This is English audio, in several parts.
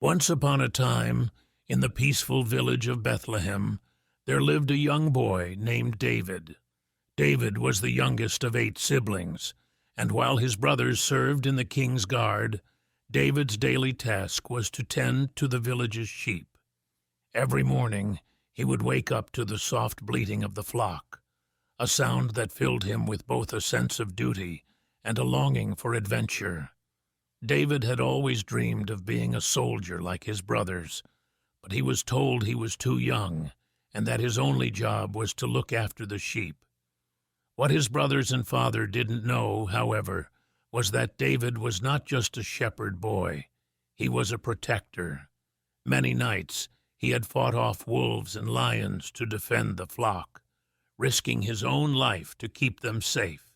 Once upon a time, in the peaceful village of Bethlehem, there lived a young boy named David. David was the youngest of 8 siblings, and while his brothers served in the king's guard, David's daily task was to tend to the village's sheep. Every morning he would wake up to the soft bleating of the flock, a sound that filled him with both a sense of duty and a longing for adventure. David had always dreamed of being a soldier like his brothers, but he was told he was too young and that his only job was to look after the sheep. What his brothers and father didn't know, however, was that David was not just a shepherd boy. He was a protector. Many nights he had fought off wolves and lions to defend the flock, risking his own life to keep them safe.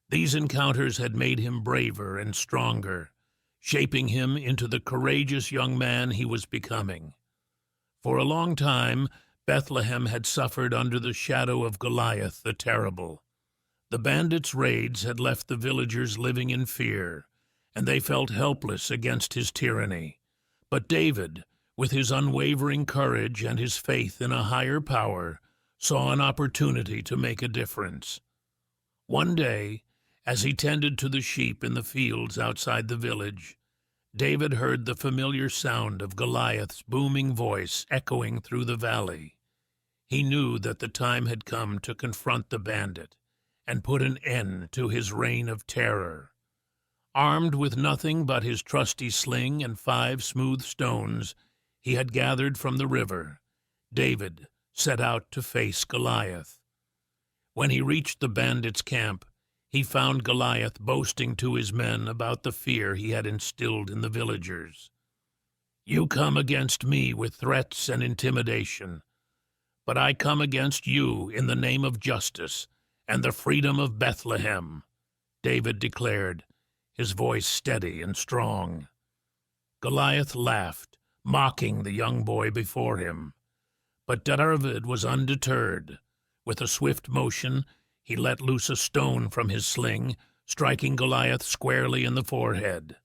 These encounters had made him braver and stronger, shaping him into the courageous young man he was becoming. For a long time, Bethlehem had suffered under the shadow of Goliath the Terrible. The bandits' raids had left the villagers living in fear, and they felt helpless against his tyranny. But David, with his unwavering courage and his faith in a higher power, saw an opportunity to make a difference. One day, as he tended to the sheep in the fields outside the village, David heard the familiar sound of Goliath's booming voice echoing through the valley. He knew that the time had come to confront the bandit and put an end to his reign of terror. Armed with nothing but his trusty sling and 5 smooth stones he had gathered from the river, David set out to face Goliath. When he reached the bandits' camp, he found Goliath boasting to his men about the fear he had instilled in the villagers. "You come against me with threats and intimidation, but I come against you in the name of justice and the freedom of Bethlehem," David declared, his voice steady and strong. Goliath laughed, mocking the young boy before him. But David was undeterred. With a swift motion, he let loose a stone from his sling, striking Goliath squarely in the forehead.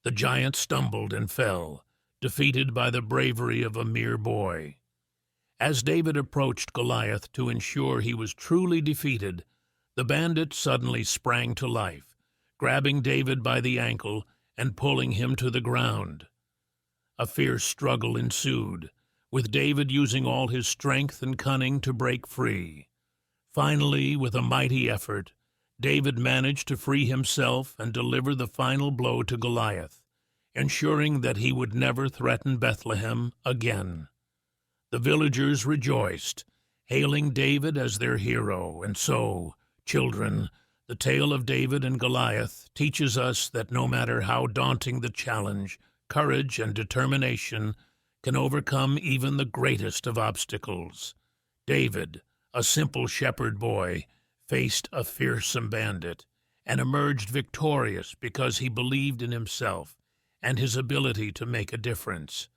The giant stumbled and fell, defeated by the bravery of a mere boy. As David approached Goliath to ensure he was truly defeated, the bandit suddenly sprang to life, grabbing David by the ankle and pulling him to the ground. A fierce struggle ensued, with David using all his strength and cunning to break free. Finally, with a mighty effort, David managed to free himself and deliver the final blow to Goliath, ensuring that he would never threaten Bethlehem again. The villagers rejoiced, hailing David as their hero, and so, children, the tale of David and Goliath teaches us that no matter how daunting the challenge, courage and determination can overcome even the greatest of obstacles. David, a simple shepherd boy, faced a fearsome bandit and emerged victorious because he believed in himself and his ability to make a difference.